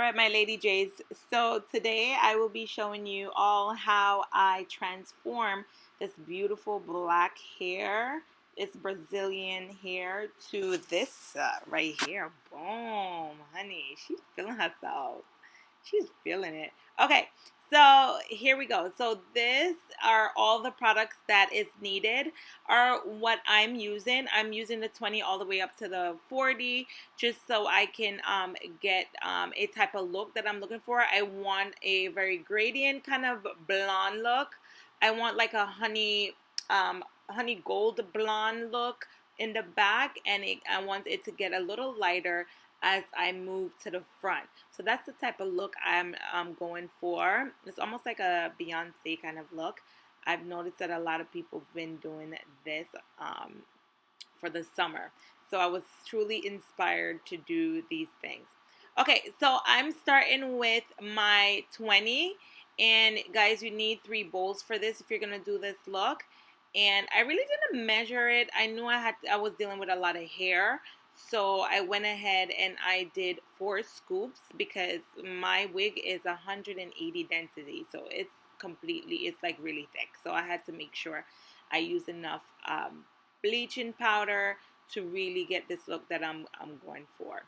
Alright, my Lady J's. So today I will be showing you all how I transform this beautiful black hair, this Brazilian hair, to this right here. Boom, honey. She's feeling herself. She's feeling it. Okay, so here we go. So this are all the products that is needed are what I'm using. I'm using the 20 all the way up to the 40 just so I can get a type of look that I'm looking for. I want a very gradient kind of blonde look. I want like a honey gold blonde look in the back, and I want it to get a little lighter as I move to the front. So that's the type of look I'm going for. It's almost like a Beyonce kind of look. I've noticed that a lot of people have been doing this for the summer. So I was truly inspired to do these things. Okay, so I'm starting with my 20. And guys, you need 3 bowls for this if you're going to do this look. And I really didn't measure it. I knew I was dealing with a lot of hair. So I went ahead and I did 4 scoops because my wig is 180 density. So it's like really thick. So I had to make sure I use enough bleaching powder to really get this look that I'm going for.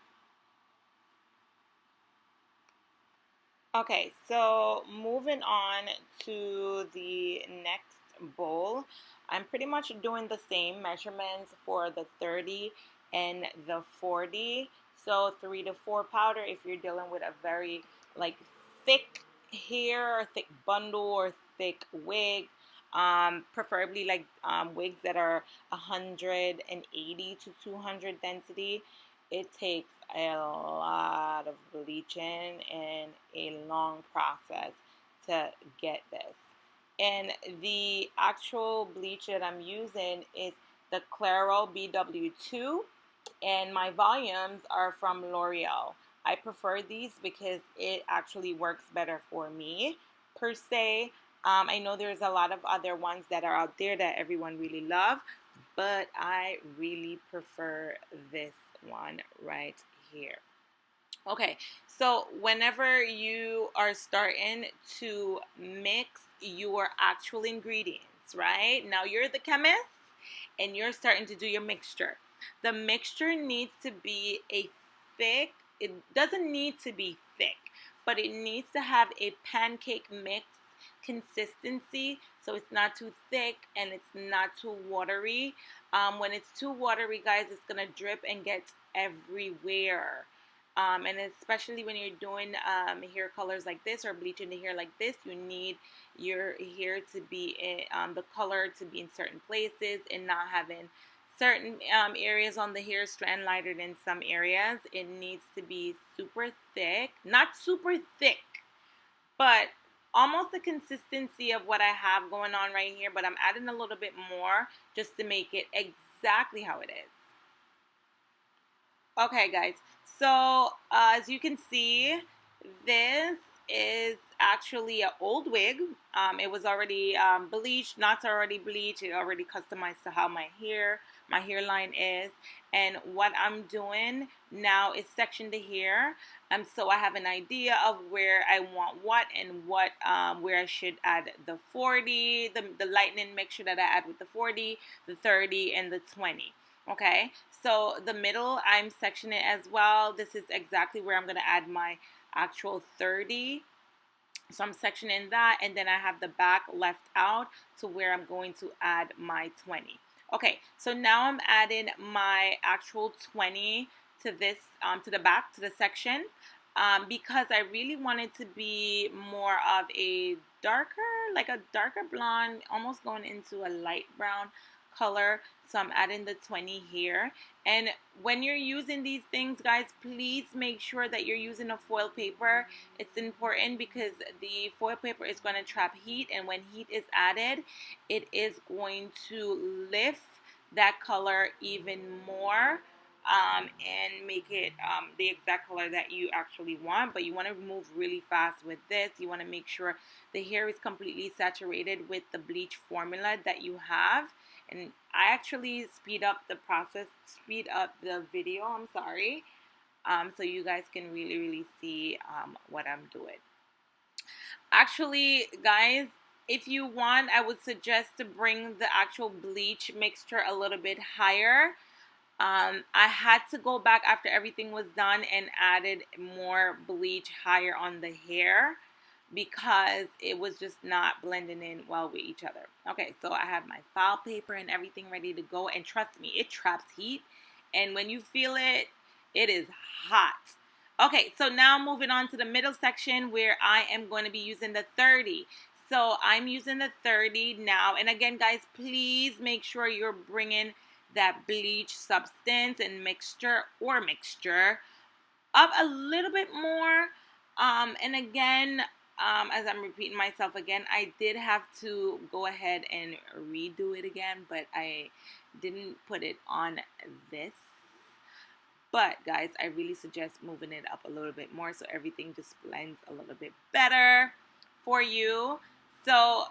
Okay, so moving on to the next bowl, I'm pretty much doing the same measurements for the 30 and the 40. So 3 to 4 powder if you're dealing with a very like thick hair or thick bundle or thick wig. Preferably like wigs that are 180 to 200 density. It takes a lot of bleaching and a long process to get this. And the actual bleach that I'm using is the Claro BW2, and my volumes are from L'Oreal. I prefer these because it actually works better for me per se. I know there's a lot of other ones that are out there that everyone really love, but I really prefer this one right here. Okay, so whenever you are starting to mix your actual ingredients, right? Now you're the chemist and you're starting to do your mixture. The mixture needs to be it doesn't need to be thick, but it needs to have a pancake mix consistency, so it's not too thick and it's not too watery. When it's too watery, guys, it's gonna drip and get everywhere. And especially when you're doing hair colors like this or bleaching the hair like this, you need your hair to be the color to be in certain places and not having certain areas on the hair strand lighter than some areas. It needs to be super thick, not super thick, but almost the consistency of what I have going on right here, but I'm adding a little bit more just to make it exactly how it is. Okay, guys, so as you can see, this is actually an old wig. It was already bleached, knots are already bleached, it already customized to how my hairline is. And what I'm doing now is section the hair, so I have an idea of where I want what and where I should add the 40, the lightening mixture that I add with the 40, the 30, and the 20. Okay, so the middle I'm sectioning it as well. This is exactly where I'm going to add my actual 30. So I'm sectioning that, and then I have the back left out to where I'm going to add my 20. Okay, so now I'm adding my actual 20 to this, to the back, to the section, because I really want it to be more of a darker blonde, almost going into a light brown color. So I'm adding the 20 here. And when you're using these things, guys, please make sure that you're using a foil paper. It's important because the foil paper is going to trap heat, and when heat is added, it is going to lift that color even more and make it the exact color that you actually want. But you want to move really fast with this. You want to make sure the hair is completely saturated with the bleach formula that you have. And I actually speed up the process, speed up the video, I'm sorry, so you guys can really see what I'm doing. Actually, guys, if you want, I would suggest to bring the actual bleach mixture a little bit higher. I had to go back after everything was done and added more bleach higher on the hair because it was just not blending in well with each other. Okay, so I have my file paper and everything ready to go, and trust me, it traps heat, and when you feel it, it is hot. Okay, so now moving on to the middle section where I am going to be using the 30. So I'm using the 30 now, and again, guys, please make sure you're bringing that bleach substance and mixture up a little bit more. And again, as I'm repeating myself again, I did have to go ahead and redo it again, but I didn't put it on this. But guys, I really suggest moving it up a little bit more so everything just blends a little bit better for you. So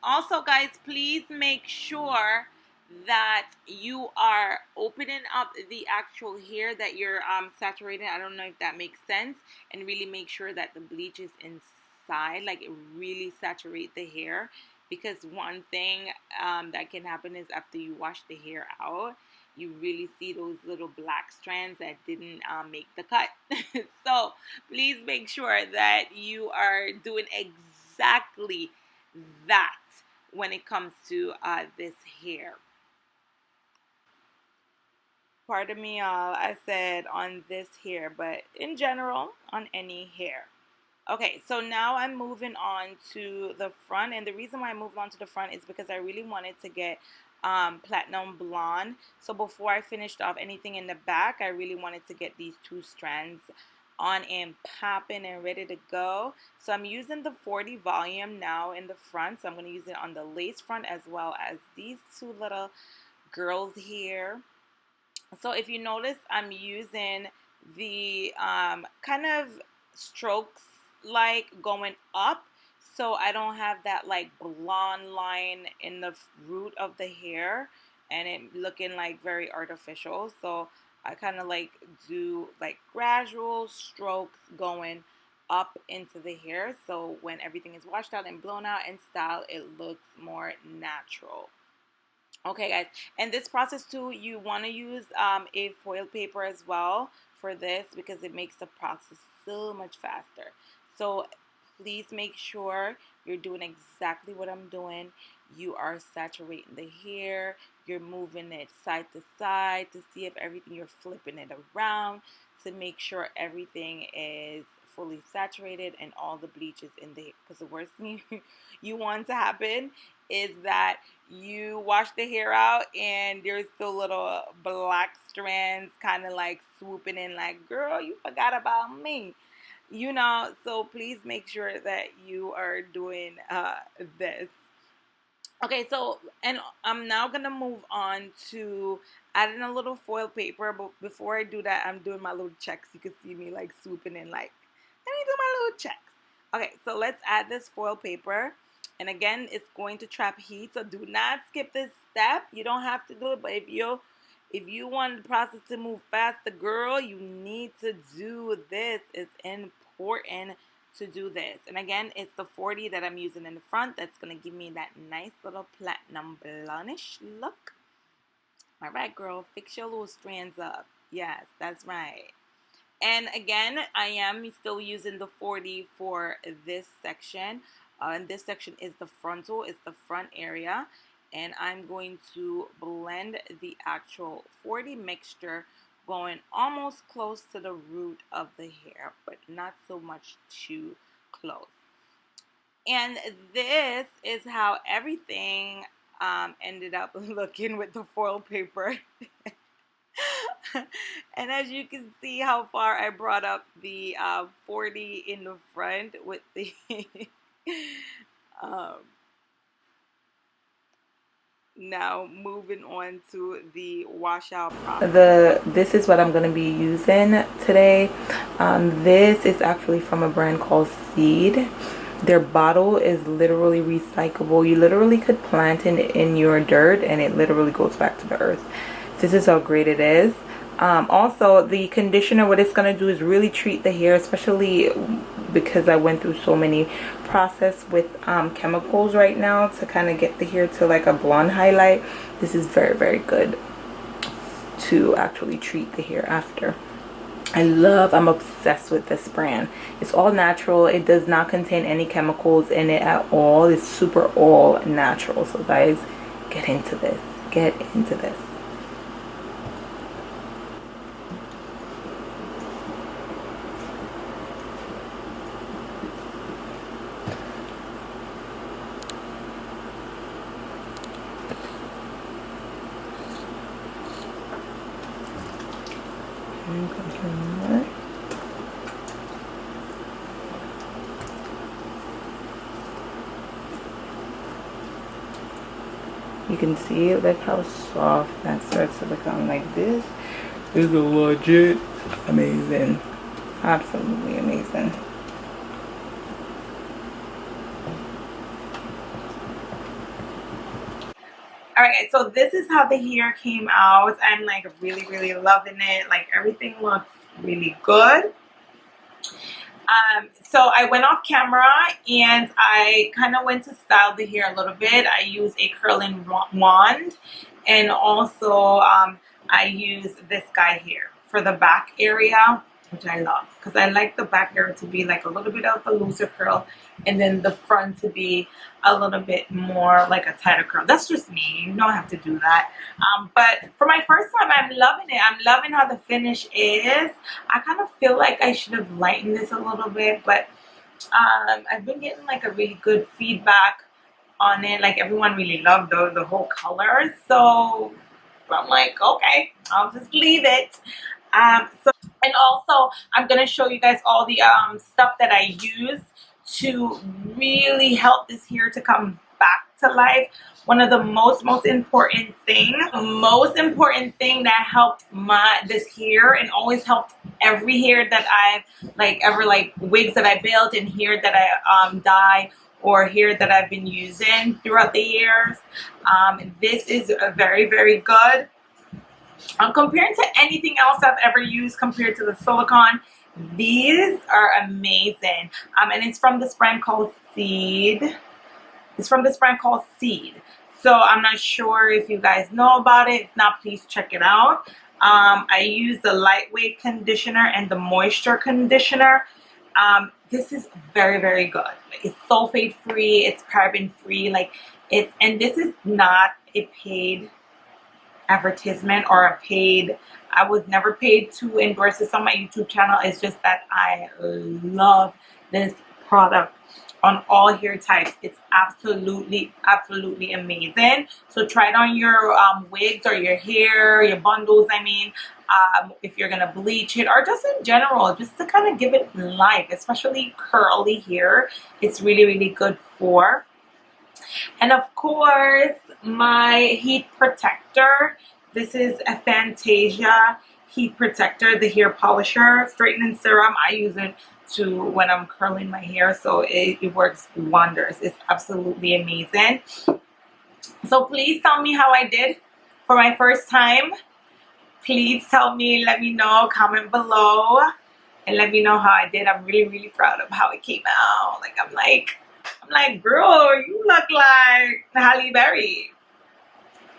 also, guys, please make sure that you are opening up the actual hair that you're saturating. I don't know if that makes sense. And really make sure that the bleach is inside, like it really saturate the hair. Because one thing that can happen is after you wash the hair out, you really see those little black strands that didn't make the cut. So please make sure that you are doing exactly that when it comes to this hair. Pardon me, y'all, I said on this hair, but in general, on any hair. Okay, so now I'm moving on to the front, and the reason why I moved on to the front is because I really wanted to get platinum blonde. So before I finished off anything in the back, I really wanted to get these two strands on and popping and ready to go. So I'm using the 40 volume now in the front, so I'm going to use it on the lace front as well as these two little girls here. So if you notice, I'm using the kind of strokes like going up, so I don't have that like blonde line in the root of the hair and it looking like very artificial. So I kind of like do like gradual strokes going up into the hair, so when everything is washed out and blown out and styled, it looks more natural. Okay, guys, and this process too, you want to use a foil paper as well for this because it makes the process so much faster. So please make sure you're doing exactly what I'm doing. You are saturating the hair, you're moving it side to side to see if everything, you're flipping it around to make sure everything is fully saturated and all the bleach is in there. Because the worst thing you want to happen is that you wash the hair out and there's still little black strands kind of like swooping in like, girl, you forgot about me. You know, so please make sure that you are doing this. Okay, so, and I'm now going to move on to adding a little foil paper. But before I do that, I'm doing my little checks. You can see me like swooping in like, let me do my little checks. Okay, so let's add this foil paper. And again, it's going to trap heat, so do not skip this step. You don't have to do it, but if you want the process to move faster, girl, you need to do this. It's important to do this. And again, it's the 40 that I'm using in the front. That's going to give me that nice little platinum blondish look. All right, girl, fix your little strands up. Yes, that's right. And again, I am still using the 40 for this section. And this section is the frontal, it's the front area. And I'm going to blend the actual 40 mixture going almost close to the root of the hair, but not so much too close. And this is how everything ended up looking with the foil paper. And as you can see how far I brought up the 40 in the front with the now moving on to the washout process. This is what I'm going to be using today. This is actually from a brand called Seed. Their bottle is literally recyclable. You literally could plant it in your dirt and it literally goes back to the earth. This is how great it is. Also, the conditioner, what it's going to do is really treat the hair, especially because I went through so many process with chemicals right now to kind of get the hair to like a blonde highlight. This is very, very good to actually treat the hair after. I'm obsessed with this brand. It's all natural. It does not contain any chemicals in it at all. It's super all natural. So guys, get into this. Get into this. You can see like how soft that starts to become. Like this is a legit amazing, absolutely amazing. Alright guys, so this is how the hair came out. I'm like really loving it. Like everything looks really good. So I went off camera and I kind of went to style the hair a little bit. I use a curling wand, and also I use this guy here for the back area, which I love because I like the back area to be like a little bit of a looser curl, and then the front to be a little bit more like a tighter curl. That's just me. You don't have to do that. But for my first time, I'm loving it. I'm loving how the finish is. I kind of feel like I should have lightened this a little bit, but I've been getting like a really good feedback on it. Like everyone really loved the whole color. So I'm like, okay, I'll just leave it. And also I'm gonna show you guys all the stuff that I use to really help this hair to come back to life. One of the most important thing that helped this hair and always helped every hair that I've ever wigs that I built and hair that I dye or hair that I've been using throughout the years. This is very good. Compared to anything else I've ever used, compared to the silicone, these are amazing. And it's from this brand called Seed. So I'm not sure if you guys know about it. If not, please check it out. I use the lightweight conditioner and the moisture conditioner. This is very good. It's sulfate free, it's paraben free, and this is not a paid advertisement or a paid, I was never paid to endorse this on my YouTube channel. It's just that I love this product on all hair types. It's absolutely amazing. So try it on your wigs or your hair, your bundles, I mean, if you're gonna bleach it, or just in general, just to kind of give it life, especially curly hair. It's really good for. And of course, my heat protector. This is a Fantasia heat protector, the hair polisher straightening serum. I use it to when I'm curling my hair, so it works wonders. It's absolutely amazing. So please tell me how I did for my first time. Please tell me, let me know, comment below, and let me know how I did. I'm really proud of how it came out. I'm like, girl, you look like Halle Berry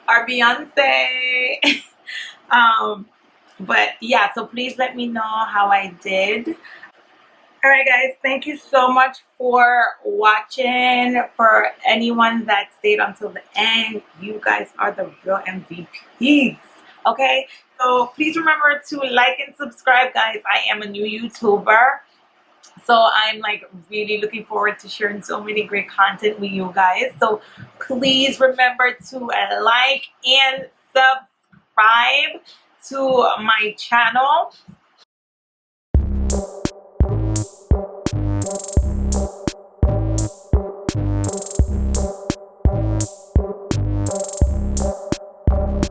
or Beyonce. But yeah, so please let me know how I did. Alright guys, thank you so much for watching. For anyone that stayed until the end, you guys are the real MVPs. Okay, so please remember to like and subscribe, guys. I am a new YouTuber, so I'm really looking forward to sharing so many great content with you guys. So please remember to like and subscribe to my channel.